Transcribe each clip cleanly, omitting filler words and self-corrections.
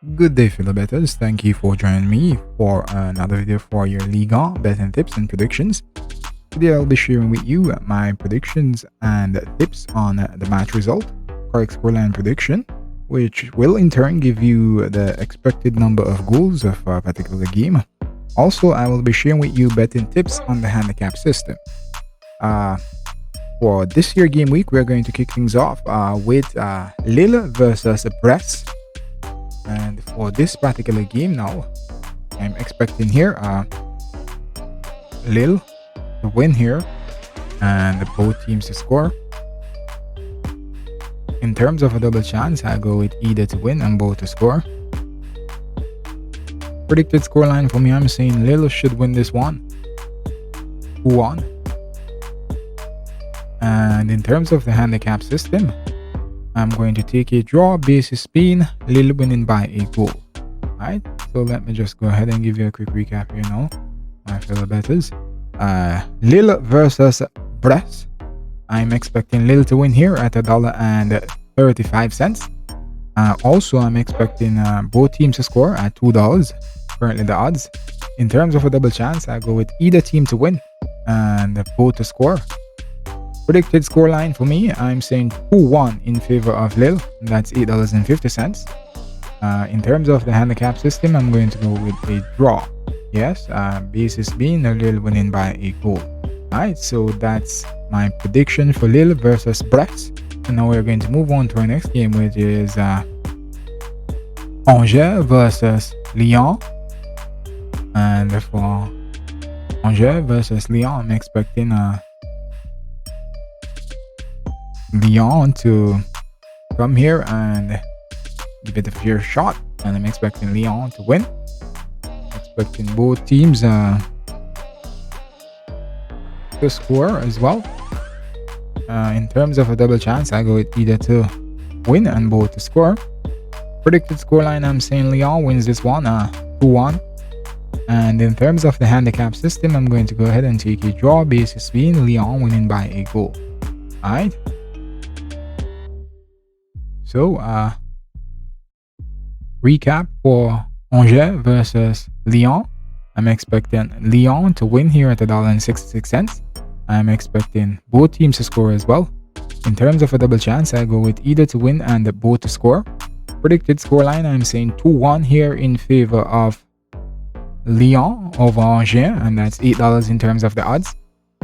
Good day, fellow bettors. Thank you for joining me for another video for your Ligue betting tips and predictions. Today, I'll be sharing with you my predictions and tips on the match result, correct scoreline prediction, which will in turn give you the expected number of goals of a particular game. Also, I will be sharing with you betting tips on the handicap system. For this year game week, we're going to kick things off with Lille versus Brest. And for this particular game now, I'm expecting here Lille to win here and both teams to score. In terms of a double chance, I go with either to win and both to score. Predicted scoreline for me, I'm saying Lille should win this one 2-1. And in terms of the handicap system, I'm going to take a draw basis being Lille winning by a goal. Alright, so let me just go ahead and give you a quick recap here now, my fellow bettors. Lille versus Brest. I'm expecting Lille to win here at $1.35. Also, I'm expecting both teams to score at $2. Currently the odds. In terms of a double chance, I go with either team to win and both to score. Predicted scoreline for me, I'm saying 2-1 in favor of Lille. That's $8.50. In terms of the handicap system, I'm going to go with a draw. Yes, basis being Lille winning by a goal. Alright, so that's my prediction for Lille versus Brest. And now we're going to move on to our next game, which is Angers versus Lyon. And for Angers versus Lyon, I'm expecting Lyon to come here and give it a fair shot, and I'm expecting Lyon to win. Expecting both teams to score as well. In terms of a double chance, I go with either to win and both to score. Predicted scoreline, I'm saying Lyon wins this one 2-1. And in terms of the handicap system, I'm going to go ahead and take a draw basis being Lyon winning by a goal. Alright. So, recap for Angers versus Lyon. I'm expecting Lyon to win here at $1.66. I'm expecting both teams to score as well. In terms of a double chance, I go with either to win and both to score. Predicted scoreline, I'm saying 2-1 here in favor of Lyon over Angers, and that's $8 in terms of the odds.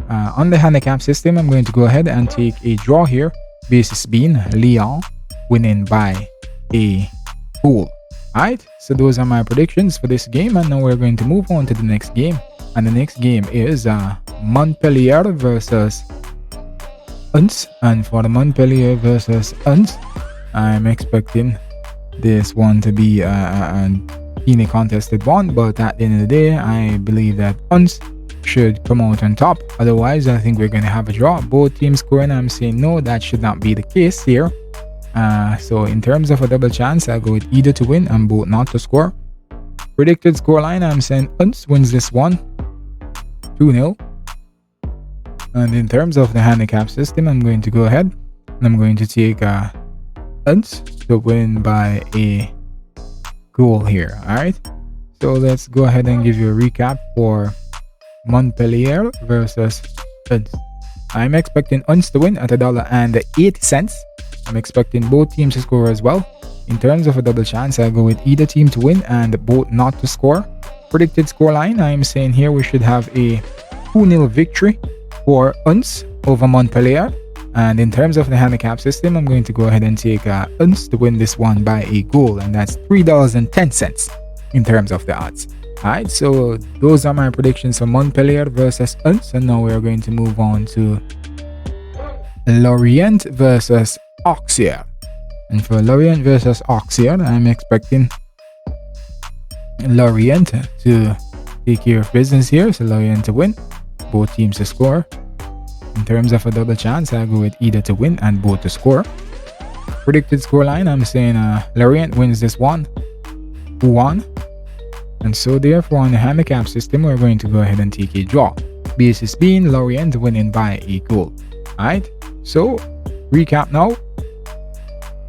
On the handicap system, I'm going to go ahead and take a draw here, basis being Lyon winning by a goal. Alright, so those are my predictions for this game, and now we're going to move on to the next game. And the next game is Montpellier versus Uns. And for the Montpellier versus Uns, I'm expecting this one to be a keenly contested one, but at the end of the day, I believe that Uns should come out on top. Otherwise, I think we're going to have a draw. Both teams scoring, I'm saying no, that should not be the case here. So in terms of a double chance, I go with either to win and both not to score. Predicted scoreline, I'm saying Uns wins this one 2-0. And in terms of the handicap system, I'm going to go ahead and I'm going to take Uns to win by a goal here. Alright, so let's go ahead and give you a recap for Montpellier versus Uns. I'm expecting Uns to win at $1.80. I'm expecting both teams to score as well. In terms of a double chance, I go with either team to win and both not to score. Predicted scoreline, I'm saying here we should have a 2-0 victory for Uns over Montpellier. And in terms of the handicap system, I'm going to go ahead and take Uns to win this one by a goal, and that's $3.10 in terms of the odds. Alright, so those are my predictions for Montpellier versus Uns, and now we're going to move on to Lorient versus Auxerre. And for Lorient versus Auxerre, I'm expecting Lorient to take care of business here, so Lorient to win, both teams to score. In terms of a double chance, I go with either to win and both to score. Predicted scoreline, I'm saying Lorient wins this one 2-1. And so therefore on the handicap system, we're going to go ahead and take a draw, basis being Lorient winning by a goal. Alright, so recap now.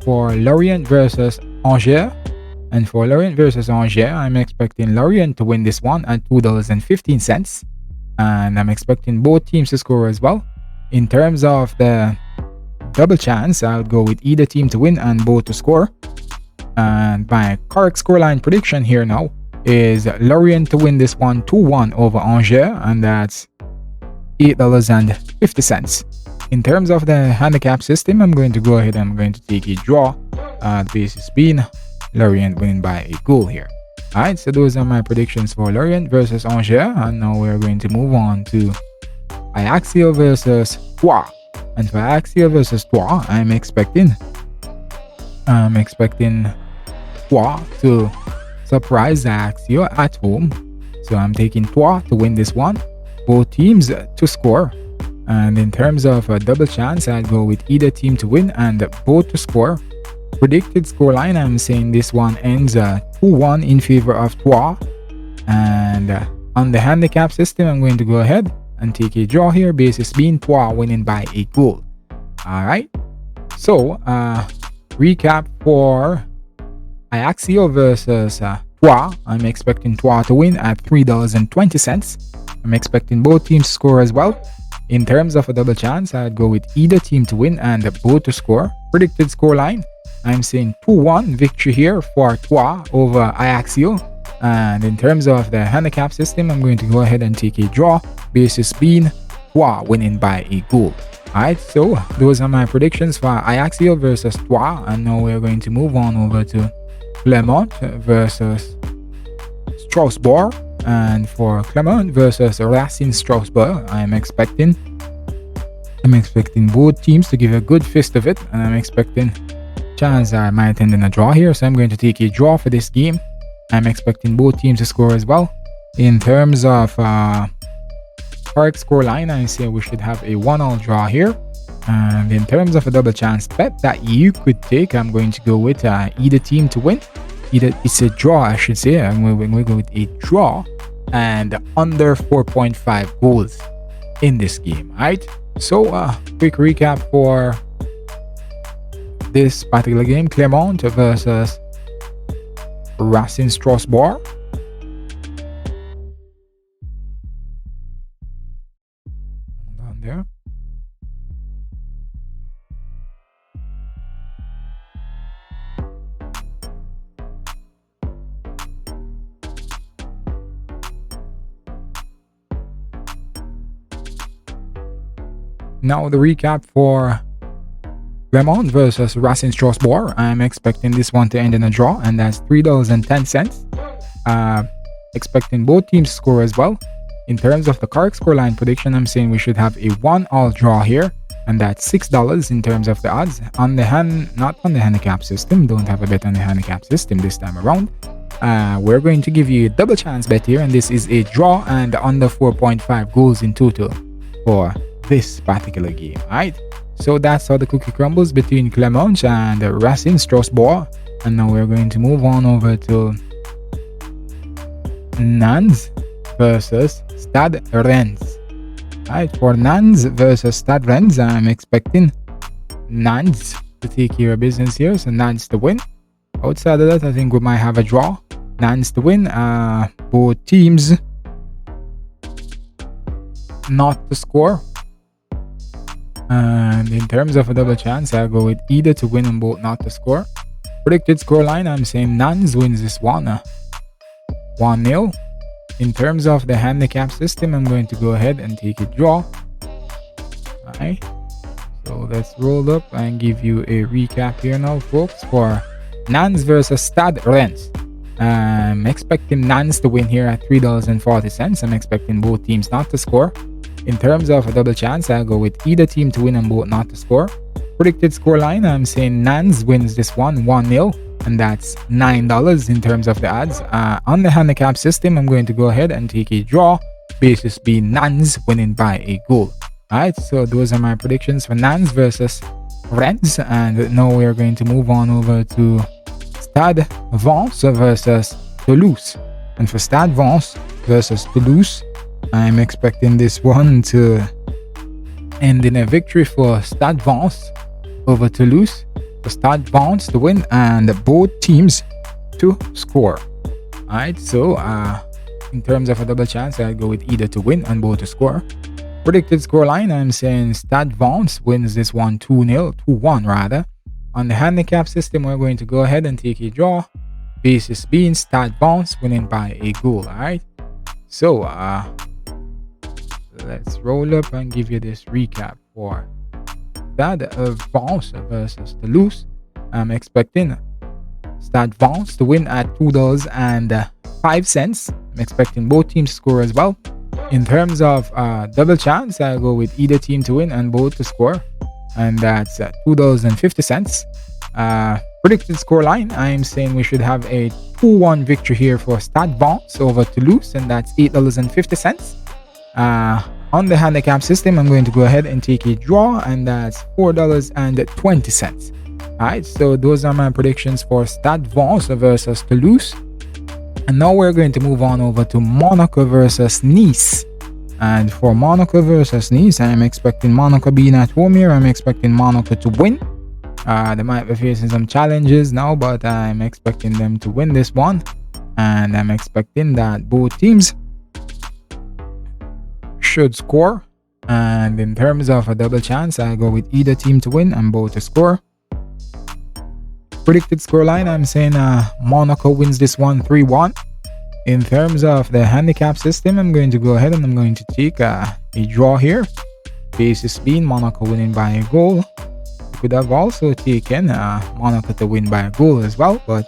For Lorient versus Angers, And for Lorient versus Angers, I'm expecting Lorient to win this one at $2.15. And I'm expecting both teams to score as well. In terms of the double chance, I would go with either team to win and both to score. And my correct scoreline prediction here now is Lorient to win this one 2-1 over Angers, and that's $8.50. In terms of the handicap system, I'm going to go ahead and I'm going to take a draw. The basis being Lorient winning by a goal here. Alright, so those are my predictions for Lorient versus Angers, and now we're going to move on to Ajaccio versus Troyes. And for Ajaccio versus Troyes, I'm expecting Troyes to surprise Ajaccio at home. So I'm taking Troyes to win this one, both teams to score. And in terms of a double chance, I'd go with either team to win and both to score. Predicted scoreline, I'm saying this one ends 2-1 in favor of Troyes. And on the handicap system, I'm going to go ahead and take a draw here, basis being Troyes winning by a goal. Alright, so recap for Ajaccio versus Troyes. I'm expecting Troyes to win at $3.20. I'm expecting both teams to score as well. In terms of a double chance, I'd go with either team to win and both to score. Predicted scoreline, I'm saying 2-1 victory here for Troyes over Ajaccio. And in terms of the handicap system, I'm going to go ahead and take a draw, basis being Troyes winning by a goal. Alright, so those are my predictions for Ajaccio versus Troyes. And now we're going to move on over to Clermont versus Strasbourg. And for Clermont versus Racing Strasbourg, I'm expecting both teams to give a good fist of it, and I'm expecting chance I might end in a draw here, so I'm going to take a draw for this game. I'm expecting both teams to score as well. In terms of correct score line, I say we should have a 1-1 draw here. And in terms of a double chance bet that you could take, I'm going to go with either team to win. It's a draw, I should say. I'm going to go with a draw and under 4.5 goals in this game. Alright, so quick recap for this particular game: Clermont versus Racing Strasbourg. Down there. Now the recap for Clermont versus Racing Strasbourg. I'm expecting this one to end in a draw, and that's $3.10. Expecting both teams to score as well. In terms of the correct scoreline prediction, I'm saying we should have a 1-1 draw here, and that's $6 in terms of the odds. On the not on the handicap system. Don't have a bet on the handicap system this time around. We're going to give you a double chance bet here, and this is a draw and under 4.5 goals in total for this particular game. Alright, so that's how the cookie crumbles between Clermont and Racing Strasbourg. And now we're going to move on over to Nantes versus Stade Rennes. Alright, for Nantes versus Stade Rennes, I'm expecting Nantes to take care of business here, so Nantes to win. Outside of that, I think we might have a draw. Nantes to win. Both teams not to score. And in terms of a double chance, I'll go with either to win and both not to score. Predicted scoreline, I'm saying Nantes wins this one 1-0. In terms of the handicap system, I'm going to go ahead and take a draw. Alright, so let's roll up and give you a recap here now, folks, for Nantes versus Stade Rennes. I'm expecting Nantes to win here at $3.40. I'm expecting both teams not to score. In terms of a double chance, I'll go with either team to win and both not to score. Predicted scoreline, I'm saying Nantes wins this one 1-0, and that's $9 in terms of the odds. On the handicap system, I'm going to go ahead and take a draw, basis being Nantes winning by a goal. Alright, so those are my predictions for Nantes versus Rennes, and now we're going to move on over to Stade Vence versus Toulouse. And for Stade Vence versus Toulouse, I'm expecting this one to end in a victory for Stade Vence over Toulouse. For Stade Vence to win, and both teams to score. Alright, so in terms of a double chance, I'll go with either to win and both to score. Predicted scoreline, I'm saying Stade Vence wins this one 2-0, 2-1 rather. On the handicap system, we're going to go ahead and take a draw. Basis being Stade Vence winning by a goal. Alright, so let's roll up and give you this recap for Stade Vence versus Toulouse. I'm expecting Stade Vence to win at $2.05. I'm expecting both teams to score as well. In terms of double chance, I'll go with either team to win and both to score, and that's $2.50. Predicted scoreline, I'm saying we should have a 2-1 victory here for Stade Vence over Toulouse, and that's $8.50. On the handicap system, I'm going to go ahead and take a draw, and that's $4.20. Alright, so those are my predictions for Stade Vence versus Toulouse. And now we're going to move on over to Monaco versus Nice. And for Monaco versus Nice, I'm expecting Monaco being at home here. I'm expecting Monaco to win. They might be facing some challenges now, but I'm expecting them to win this one. And I'm expecting that both teams should score. And in terms of a double chance, I'll go with either team to win and both to score. Predicted scoreline, I'm saying Monaco wins this one 3-1. In terms of the handicap system, I'm going to go ahead and I'm going to take a draw here. Basis being Monaco winning by a goal. You could have also taken Monaco to win by a goal as well, but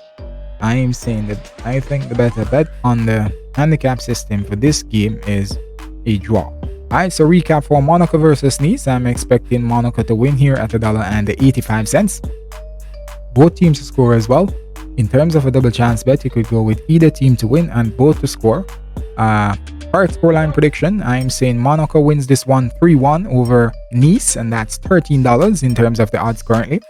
I am saying that I think the better bet on the handicap system for this game is a draw. Alright, so recap for Monaco versus Nice. I'm expecting Monaco to win here at $1.85. Both teams to score as well. In terms of a double chance bet, you could go with either team to win and both to score. Correct scoreline prediction, I'm saying Monaco wins this one 3-1 over Nice, and that's $13 in terms of the odds currently.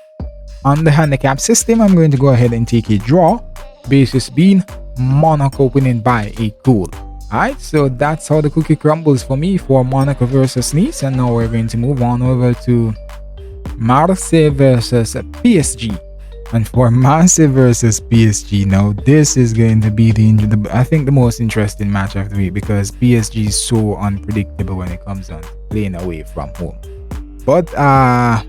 On the handicap system, I'm going to go ahead and take a draw. Basis being Monaco winning by a goal. Alright, so that's how the cookie crumbles for me for Monaco versus Nice. And now we're going to move on over to Marseille versus PSG. And for Marseille versus PSG, now this is going to be I think the most interesting match of the week, because PSG is so unpredictable when it comes on playing away from home. But I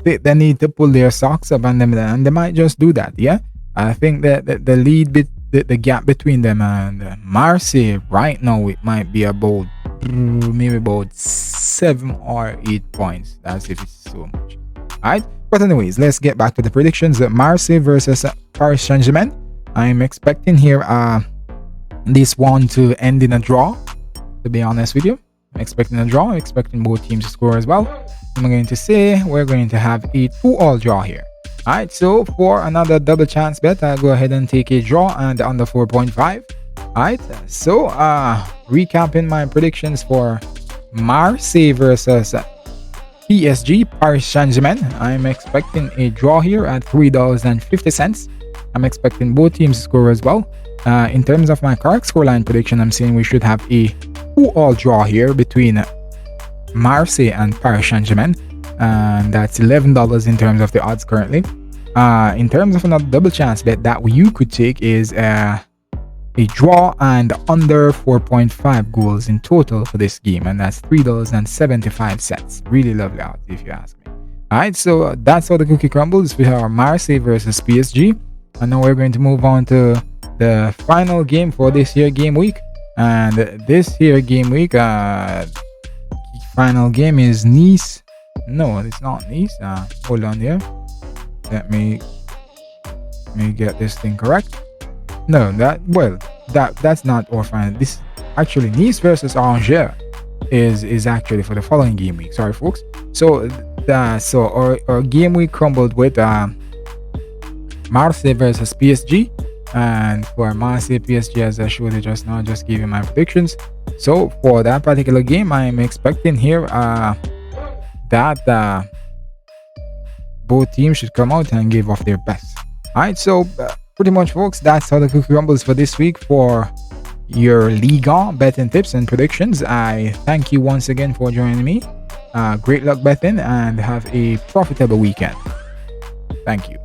think they need to pull their socks up and they might just do that. Yeah, I think that the lead the gap between them and Marseille right now, it might be about maybe about 7 or 8 points. That's if it's so much. Alright, but anyways, let's get back to the predictions. Marseille versus Paris Saint-Germain. I'm expecting here this one to end in a draw, to be honest with you. I'm expecting a draw. I'm expecting both teams to score as well. I'm going to say we're going to have a 2-all draw here. Alright, so for another double chance bet, I'll go ahead and take a draw and under 4.5. Alright, so recapping my predictions for Marseille versus PSG, Paris Saint-Germain. I'm expecting a draw here at $3.50. I'm expecting both teams to score as well. In terms of my correct scoreline prediction, I'm saying we should have a 2-all draw here between Marseille and Paris Saint-Germain. And that's $11 in terms of the odds currently. In terms of another double chance bet that you could take is a draw and under 4.5 goals in total for this game, and that's $3.75. Really lovely odds if you ask me. Alright, so that's how the cookie crumbles. We have Marseille versus PSG, and now we're going to move on to the final game for this here game week. And this here game week, final game is Nice. No, it's not Nice. Hold on here. Let me get this thing correct. No, that's not our final. This actually Nice versus Angers is actually for the following game week. Sorry, folks. So our game week crumbled with Marseille versus PSG, and for Marseille PSG, as I showed you just now, just giving my predictions. So for that particular game, I am expecting here that both teams should come out and give off their best. Alright, so pretty much, folks, that's how the cookie crumbles for this week for your Ligue betting tips and predictions. I thank you once again for joining me. Great luck betting and have a profitable weekend. Thank you.